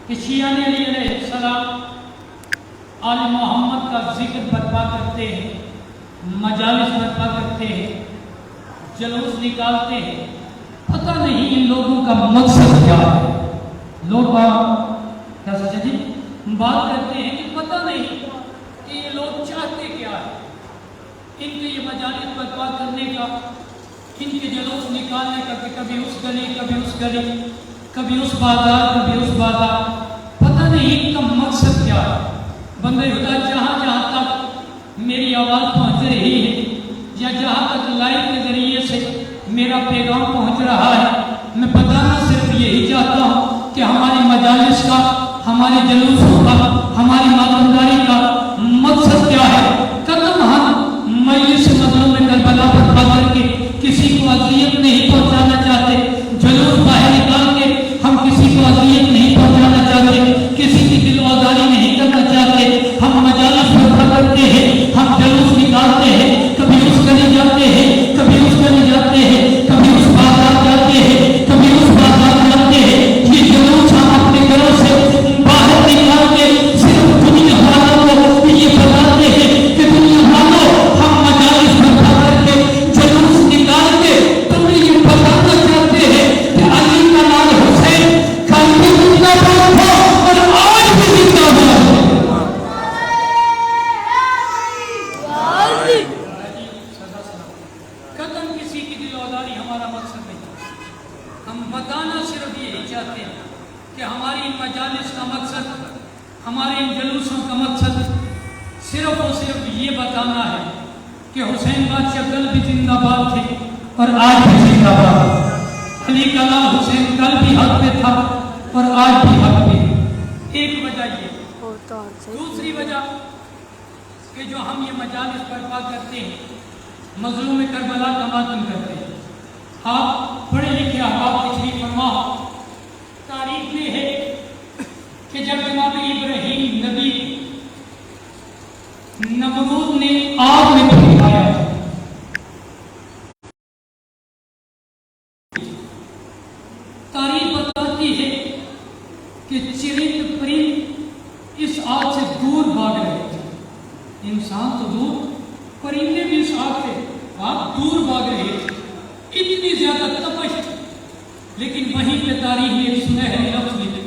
کہ شیعہ علی علیہ السلام آل محمد کا ذکر برپا کرتے ہیں، مجالس برپا کرتے ہیں، جلوس نکالتے ہیں، پتہ نہیں ان لوگوں کا مقصد کیا ہے۔ لوگ کیا سچا جی بات کرتے ہیں کہ پتہ نہیں کہ یہ لوگ چاہتے کیا ہے، ان کے یہ مجالس برپا کرنے کا، ان کے جلوس نکالنے کا، کہ کبھی اس گلی کبھی اس گلی، کبھی اس بازار کبھی اس بازار، پتہ نہیں ان کا مقصد کیا ہے۔ بندے خدا جہاں جہاں تک میری آواز پہنچ رہی ہے یا جہاں تک لائیو کے ذریعے سے میرا پیغام پہنچ رہا ہے، میں بتانا صرف یہی چاہتا ہوں کہ ہماری مجالس کا، ہمارے جلوسوں کا، ہماری ماتمداری کا مقصد کیا ہے۔ قدم ہم مجلس مظلوم کربلا پر پا کر کے کسی کو اذیت نہیں پہنچانا چاہتے، جلوس باہر نکال کے ہم کسی کو اذیت نہیں پہنچانا چاہتے، کسی کی دل آزاری نہیں کرنا چاہتے۔ ہم مجالس برپا کرتے ہیں، ہم جلوس نکالتے ہیں، کبھی اس گلی جاتے ہیں، کبھی اس گلی جاتے ہیں، کبھی اس بازار جاتے ہیں، کبھی اس بازار جاتے ہیں۔ یہ جلوس ہم اپنے گھروں سے باہر نکال کے صرف دنیا والوں کو یہ بتاتے ہیں کہ دنیا والوں ہم مجالس برپا کر کے جلوس نکال کے تمہیں یہ بتانا چاہتے ہیں کہ علی کا نام حسین کل بھی زندہ باد تھا اور آج بھی زندہ باد ہے۔ قدم کسی کی دل آزاری ہمارا مقصد نہیں، ہم بتانا صرف یہی چاہتے ہیں کہ ہماری ان مجالس کا مقصد، ہمارے ان جلوسوں کا مقصد صرف اور صرف یہ بتانا ہے کہ حسین بادشاہ کل بھی زندہ باد تھے اور آج بھی زندہ باد ہے۔ علی کا نام حسین کل بھی حق پہ تھا اور آج بھی حق پہ ہے۔ ایک وجہ یہ، دوسری وجہ کہ جو ہم یہ مجالس برپا کرتے ہیں، مظلوم کربلا کا ماتم کرتے ہیں۔ آپ پڑھے لکھے احباب تشریف فرما، تاریخ میں ہے کہ جب جناب ابراہیم نبی نمرود نے آگ میں پھینکایا، تاریخ بتاتی ہے کہ چرند پرند اس آگ سے دور بھاگ رہے تھے۔ انسان تو دور، پرندے بھی اس آگ سے آپ دور بھاگ رہے تھے، اتنی زیادہ تپش تھی۔ لیکن وہیں پہ تاریخ میں ایک سنہری لفظ لکھا،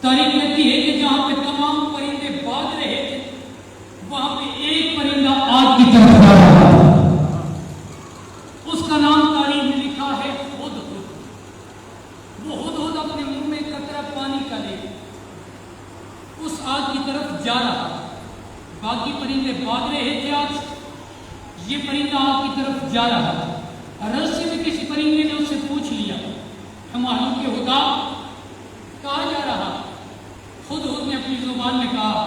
تاریخ کہتی ہے کہ جہاں پہ تمام پرندے بھاگ رہے تھے، وہاں پہ ایک پرندہ آگ کی طرف جا رہا تھا۔ اس کا نام تاریخ میں لکھا ہے ہدہد۔ وہ ہدہد اپنے منہ میں قطرہ پانی کا لے اس آگ کی طرف جا رہا تھا۔ باقی پرندے بھاگ رہے تھے آگ سے، یہ پرندہ آگ کی طرف جا رہا تھا۔ رستے میں کسی پرندے نے اس سے پوچھ لیا، ہماروں کے خدا کہاں جا رہا؟ ہدہد نے اپنی زبان میں کہا،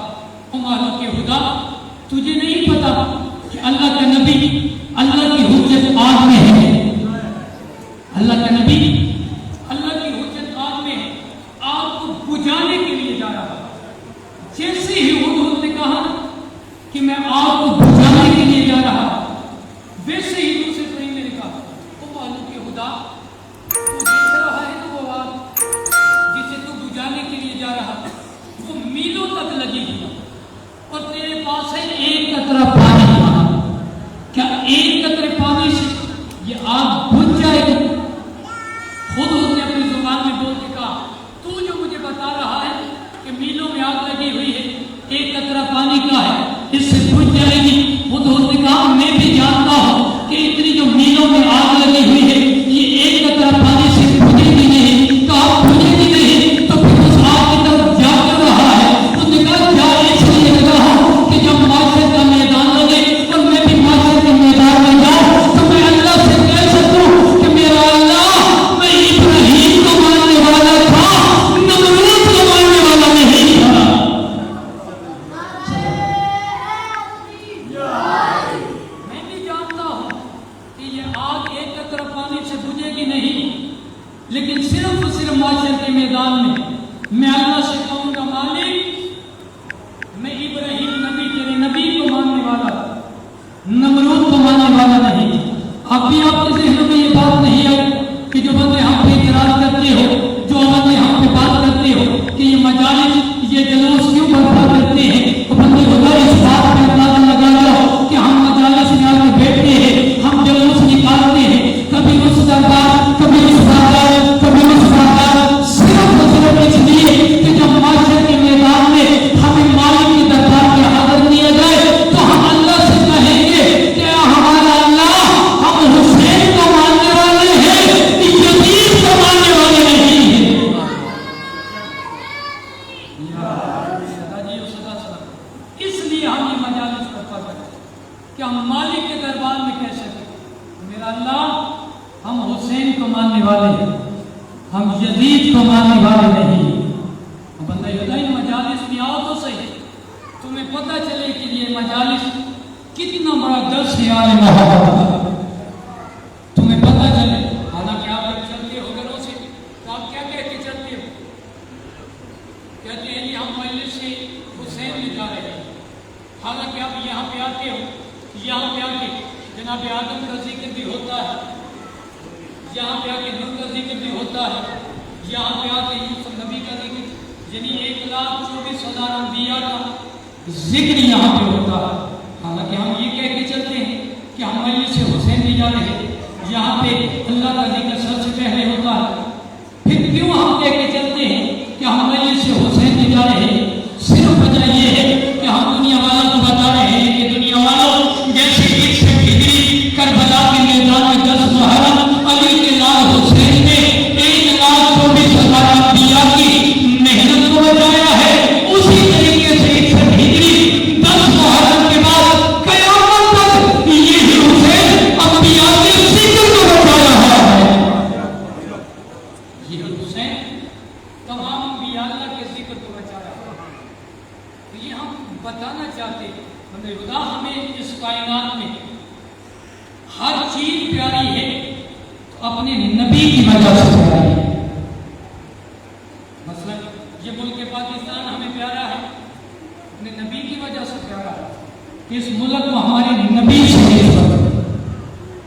ہماروں کے خدا تجھے نہیں پتا کہ اللہ کا نبی اللہ کی حجت آگ میں ہے، اللہ کا نبی اللہ کی حجت آگ میں ہے، آگ کو بجھانے کے لیے جا رہا۔ جیسے ہی ہدہد نے کہا کہ میں آگ کو بجھانے کے لیے جا رہا، ویسے ہی دوسرے پرندے نے کہا، او معلوم کے خدا تو دیکھ رہا ہے نا وہ آگ جسے تو بجھانے کے لیے جا رہا، وہ میلوں تک لگی ہوئی اور تیرے پاس ہے ایک قطرہ پانی، کیا ایک قطرے پانی سے یہ آگ بجھ جائے گی؟ ہدہد نے اپنی زبان میں بول کے کہا، تو جو مجھے بتا رہا ہے کہ میلوں میں آگ لگی ہوئی ہے، ایک قطرہ پانی کا ہے، اس سے بجھ جائے گی؟ ہدہد نے کہا، میں بھی جانتا ہوں کہ اتنی جو میلوں میں آگ لگی ہوئی ہے، یہ ایک قطرہ پانی سے بجھے گی نہیں۔ کہا بجھے گی نہیں تو پھر اس آگ کی طرف جا کر رہا ہے۔ اس نے کہا جا اس لیے لگا ہوں کہ جب معاشرے کا میدان لگے اور میں بھی معاشرے کے میدان میں جاؤں تو میں اللہ سے کہہ سکوں کہ میرا اللہ، میں ابراہیم کو ماننے والا تھا، نمرود کو ماننے والا نہیں تھا۔ میں بھی جانتا ہوں کہ یہ آگ ایک قطرہ پانی سے بجھے گی نہیں، لیکن صرف اور صرف معاشر کے میدان میں اللہ سے کہوں گا، مالک میں ابراہیم نبی تیرے نبی کو ماننے والا، نمرود کو ماننے والا نہیں۔ اب بھی آپ کے ذہنوں میں یہ بات نہیں آئی کہ جو بندے ہم پہ اعتراض کرتے ہو، جو بندے ہم پہ بات کرتے ہو کہ کہ ہم مالک کے دربار میں کہہ سکیں میرا اللہ ہم حسین کو ماننے والے ہیں، ہم یزید کو ماننے والے نہیں۔ بندہ یہ مجالس میں آؤ تو صحیح، تمہیں پتہ چلے کہ یہ مجالس کتنا بڑا درس ہے آل محبت، تمہیں پتہ چلے۔ حالانکہ آپ جب چلتے ہو گھروں سے تو آپ کیا کہہ کے چلتے ہو؟ کہتے ہیں کہ ہم مجلس سے حسین میں جا رہے ہیں، حالانکہ آپ یہاں پہ آتے ہو، یہاں پہ آ کے جناب آدم کا ذکر بھی ہوتا ہے، یہاں پہ آ کے نور کا ذکر بھی ہوتا ہے، یہاں پہ آ کے یوسف نبی کا ذکر، یعنی 1,24,000 انبیاء کا ذکر یہاں پہ ہوتا ہے۔ حالانکہ ہم یہ کہہ کے چلتے ہیں کہ ہم مجلس سے حسین میں جا رہے ہیں، یہاں پہ اللہ کا ذکر سب سے پہلے ہوتا ہے، پھر کیوں ہم کہہ کے چلتے ہیں کہ ہم مجلس سے حسین میں جا رہے ہیں؟ صرف وجہ یہ ہے کہ ہم دنیا والوں کو بتا رہے ہیں کہ دنیا والوں جیسے 1 ہجری کربلا کے میدان میں 10 محرم علی کے لال حسین نے 1,24,000 انبیاء کی محنت کو بچایا ہے، اسی طریقے سے 1 ہجری 10 محرم کے بعد قیامت تک یہی حسین انبیاء کے ذکر کو بچایا ہے۔ یہ حسین تمام انبیاء اللہ کے ذکر کو بچایا ہے۔ یہ ہم بتانا چاہتے ہیں خدا ہمیں اس کائنات میں ہر چیز پیاری ہے تو اپنے نبی کی وجہ سے پیاری ہے۔ مثلا یہ ملک پاکستان ہمیں پیارا ہے اپنے نبی کی وجہ سے پیارا ہے کہ اس ملک کو ہمارے نبی سے نسبت ہے۔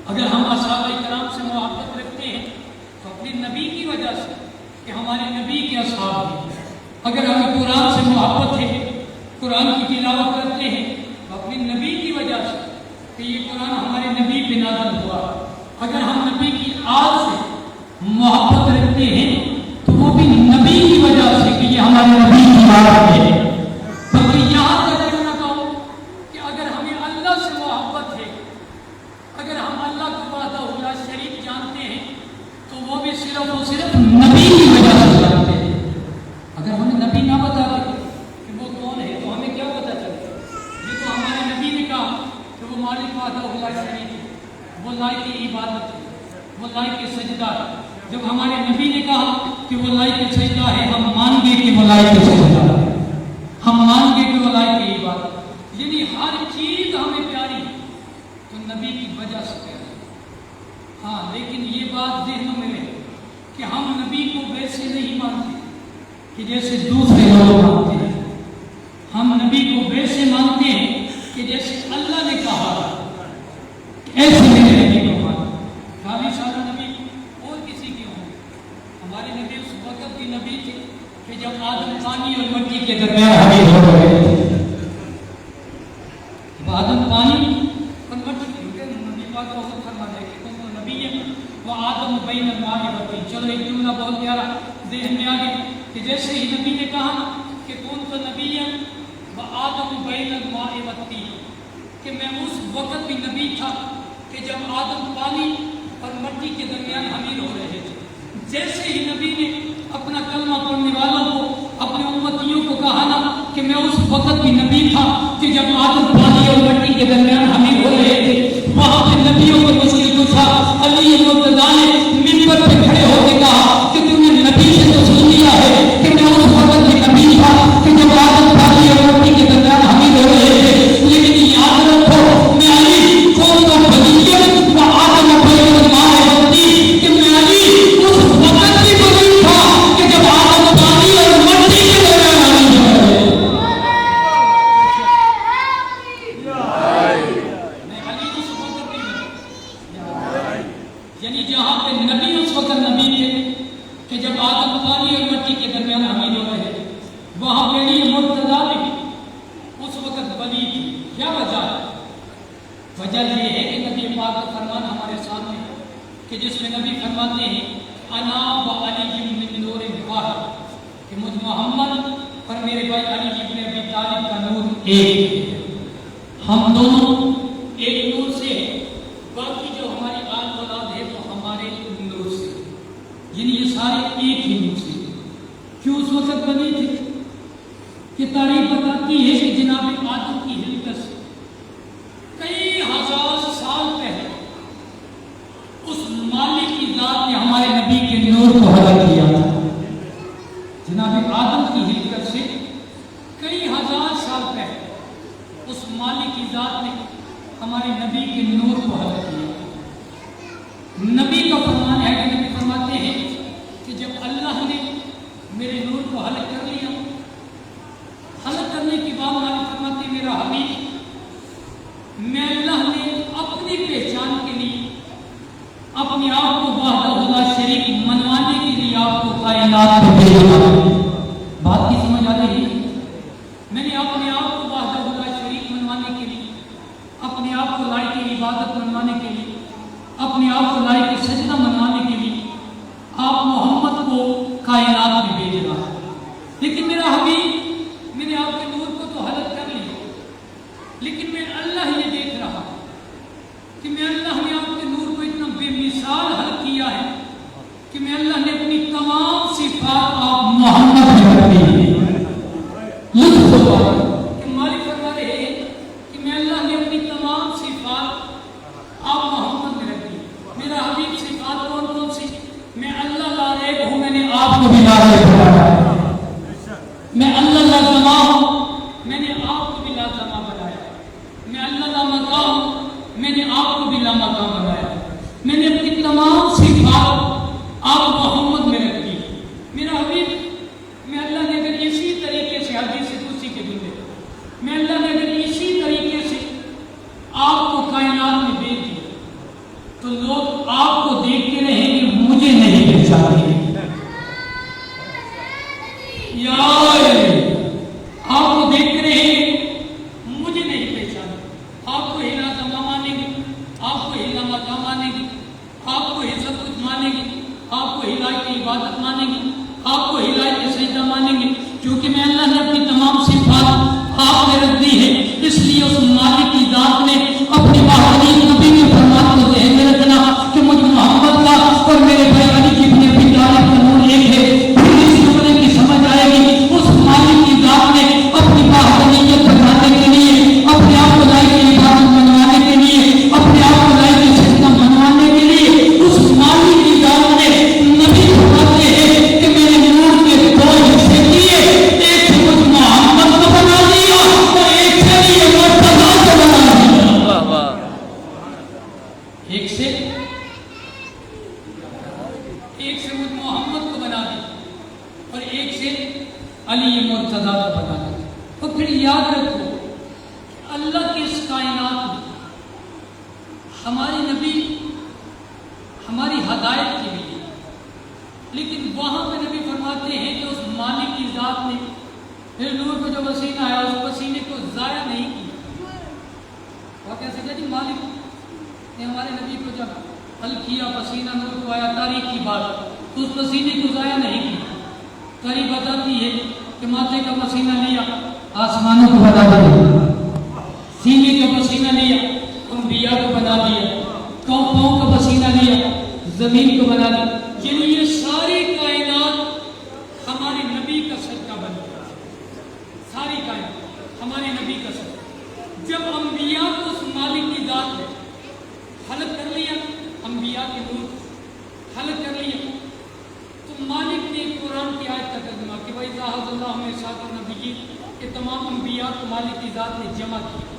اگر ہم صحابہ کرام سے محبت رکھتے ہیں تو اپنے نبی کی وجہ سے کہ ہمارے نبی کے اصحاب ہیں۔ اگر ہمیں قرآن سے محبت ہے، قرآن کی تلاوت کرتے ہیں تو اپنے نبی کی وجہ سے کہ یہ قرآن ہمارے نبی پہ نازل ہوا۔ اگر ہم نبی کی آل سے محبت رکھتے ہیں تو وہ بھی نبی کی وجہ سے کہ یہ ہمارے نبی کی آل ہے۔ بلکہ یہاں تک کہنا کہوں کہ اگر ہمیں اللہ سے محبت ہے، اگر ہم اللہ کو وحدہ لا شریک جانتے ہیں تو وہ بھی صرف اور صرف نبی کی وجہ سے جانتے ہیں۔ اگر ہمیں نبی نہ بتاتے کہ وہ کون ہے تو ہمیں کیا پتہ چلتا؟ یہ تو ہمارے نبی نے کہا کہ وہ مالک وحدہ لا شریک ہے، وہ لائق عبادت ہے، وہ لائق سجدہ ہے۔ جب ہمارے نبی نے کہا کہ وہ لائق سجدہ ہے، ہم مان گئے کہ وہ لائق سجدہ ہے، ہم مان گئے کہ وہ لائق عبادت۔ یعنی ہر چیز ہمیں پیاری ہے تو نبی کی وجہ سے پیاری ہے۔ ہاں لیکن یہ بات ذہنوں میں رہے کہ ہم نبی کو ویسے نہیں مانتے کہ جیسے دوسرے لوگ مانتے ہیں، ہم نبی کو ویسے مانتے ہیں کہ جیسے اللہ نے کہا ایسے میرے نبی کو مانتے۔ خالی سارا نبی اور کسی کی ہوں، ہمارے نبی اس وقت بھی نبی تھے کہ جب آدم پانی اور مٹی کے درمیان حاضر ہو رہے تھے۔ آدم پانی اور مٹی کے نبی پاک کو خود فرما دے کہ تم تو نبی ہے وہ آدم بین الماء والطین۔ چلو ایک جملہ بہت پیارا ذہن میں آ گیا کہ جیسے ہی نبی نے کہا کہ کون تو نبی ہے وہ آدم بین الماء والطین، کہ میں اس وقت بھی نبی تھا کہ جب آدم پانی اور مٹی کے درمیان حمیر ہو رہے تھے۔ جیسے ہی نبی نے اپنا کلمہ پڑھنے والوں کو، اپنے امتیوں کو کہا نا کہ میں اس وقت بھی نبی تھا کہ جب آدم پانی اور مٹی کے درمیان حمیر ہو رہے تھے، وہاں پہ نبیوں کو مشکل پوچھا۔ علی مرتضیٰ نے منبر پہ کھڑے ہو کے کہا کہ تم نے نبی سے تو سن لیا ہے کہ میں اس وقت بھی نبی تھا کہ جب آدم پانی اور مٹی کے درمیان حمیر ہو رہے تھے، لیکن یاد رکھو میں علی کون تو بلیت و آدم بین الماء والطین، کہ میں علی اس وقت بھی بلی تھا کہ جب آدم پانی اور مٹی کے درمیان حمیر ہو رہے تھے۔ میں علی اس وقت بھی یعنی جہاں پہ نبی اس وقت نبی تھے کہ جب آدم پانی اور مٹی کے درمیان حمیر ہو رہے تھے، وہاں پہ علی مرتضیٰ بھی اس وقت ولی تھی۔ کیا وجہ ہے؟ وجہ یہ ہے کہ نبی پاک کا فرمان ہمارے سامنے کہ جس میں نبی فرماتے ہیں انا و علی من نور واحد، کہ مجھ محمد اور میرے بھائی علی ابن ابی طالب کا نور ایک ہے، ہم دونوں ایک نور سے ہیں، باقی جو ہماری آل اولاد ہے وہ ہمارے نور سے، یعنی یہ سارے ایک ہی نور سے۔ کیوں اس وقت بنی تھی؟ یہ تاریخ بتاتی ہے کہ جناب آدم کی ہلکت سے کئی جناب آدم کی ہلکت سے کئی ہزار سال پہلے اس مالک کی ذات نے ہمارے نبی کے نور کو حلق کیا. نبی کا فرمان ہے کہ نبی فرماتے ہیں کہ جب اللہ نے میرے نور کو حلق کر لیا، حلق کرنے کے بعد مالک فرماتے ہیں میرا حبیب، میں اللہ نے اپنی پہچان کے لیے اپنے آپ کو وحدہ لا شریک منوانے کے لیے آپ کو کائنات میں بھیجا. بات کی سمجھ آ رہی ہے؟ میں نے اپنے آپ کو وحدہ لا شریک منوانے کے لیے، اپنے آپ کو لائق عبادت منوانے کے لیے، اپنے آپ کو لائق سجدہ منوانے کے لیے آپ محمد کو کائنات میں بھیج رہا ہے. لیکن میرا حبیب، میں نے آپ کے نور کو تو حلق کر لیا، لیکن میں اللہ یہ دیکھ رہا کہ میں اللہ نے آپ کے نور کو اتنا بے مثال حل کیا ہے کہ میں اللہ نے اپنی تمام صفات آپ محمد میں رکھ دی ہے. لطف ہوا کہ مالک فرما رہے ہیں کہ میں اللہ نے اپنی تمام صفات آپ محمد میں رکھ دی. میرا حبیب صفات کون کون سی؟ میں اللہ لا ریب ہوں، میں نے آپ کو بھی لا ریب بنایا. میں اللہ لا زما ہوں، میں نے آپ کو بھی لا زما بنایا. میں اللہ لا مقام ہوں، میں نے آپ کو بھی لا مقام بنایا. میں نے اپنی تمام صفات آپ محمد میں رکھ دی. میرا حبیب، میں اللہ نے اگر اسی طریقے سے حدیث قدسی کے جملے، میں اللہ نے اگر اسی طریقے سے آپ کو کائنات میں بھیج دیا تو لوگ آپ کو دیکھتے رہیں گے، مجھے نہیں پہچانے. آپ کو دیکھتے رہیں گے، مجھے نہیں پہچانے. آپ کو ہلا زما مانیں گے، آپ کو ہلا مقام مانیں گے، آپ کو ہی سب کچھ مانیں گے، آپ کو ہدایت کی عبادت مانیں گے، آپ کو ہدایت کی سجدہ مانیں گے. کیونکہ میں اللہ نے اپنی تمام صفات آپ نے رکھ دی ہے، اس لیے اس مالک کی ذات نے اپنی بہادری نبی کے فرمان کو ذہن میں رکھنا کہ مجھ محمد کا اور میرے بھائی علی کی ابن ابی طالب کا نور ایک ہے. پھر اس جملے کی سمجھ آئے گی. اس مالک کی ذات نے اپنی بہادریت بتانے کے لیے، اپنے آپ کو لائق عبادت منوانے کے لیے، اپنے آپ کو لائق سجدہ منوانے کے لیے، اس مالک کی ذات نے نبی فرماتے ہیں کہ میرے نور کے دو حصے کیے، ایک سے مجھ محمد کو بنا دیا اور ایک سے یہ مرتضیٰ کو بنا دیا. ایک سے مجھ محمد کو بنا دیا اور ایک سے علی مرتضیٰ کو بنا دیا. تو پھر یاد رکھو اللہ کی اس کائنات میں ہمارے نبی ہماری ہدایت کے لیے، لیکن وہاں پہ نبی فرماتے ہیں کہ اس مالک کی ذات نے پھر نور کو جو پسینہ آیا اس پسینے کو ضائع نہیں کیا. وہ کیسے کہ جی مالک نے ہمارے نبی کو جب حل کیا، پسینہ نور کو آیا، تاریخ کی بات، اس پسینے کو ضائع نہیں کیا. تاریخ بتاتی ہے کہ ماتھے کا پسینہ لیا، آسمانوں کو بنا دیا، سینے کا پسینہ لیا، انبیاء کو بنا دیا، پاؤں کا پسینہ لیا، زمین کو بنا دیا. یعنی یہ ساری کائنات ہمارے نبی کا صدقہ بن گیا. ساری کائنات ہمارے نبی کا صدقہ. جب انبیاء کو اس مالک کی ذات ہے حلق کر لیا، انبیاء کے نور حلق کر لیا، تو مالک نے قرآن کی آیت کا ترجمہ کہ بھائی ذاہد اللہ میں ساتھ نبی کہ تمام انبیاء کو مالک کی ذات نے جمع کیا.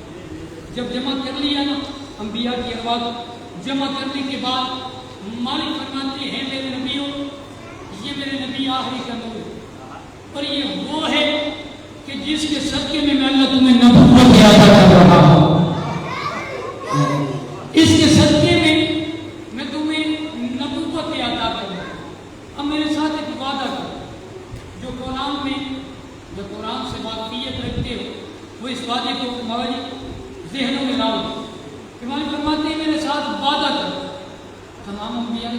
جب جمع کر لیا نا انبیاء کی ارواح جمع کرنے کے بعد مالک فرماتے ہیں میرے نبیوں، یہ میرے نبی آخری کا نور ہے اور یہ وہ ہے کہ جس کے صدقے میں اللہ تمہیں نبوت عطا کر رہا ہوں. اس کے صدقے میں تمہیں نبوت عطا کر رہا ہوں. اب میرے ساتھ ایک وعدہ کرو، جو قرآن سے واقفیت رکھتے ہو وہ اس وعدے کو ہماری ذہنوں میں لاؤ کہ مالک فرماتے ہیں میرے ساتھ وعدہ کرو. تمام انبیاء نے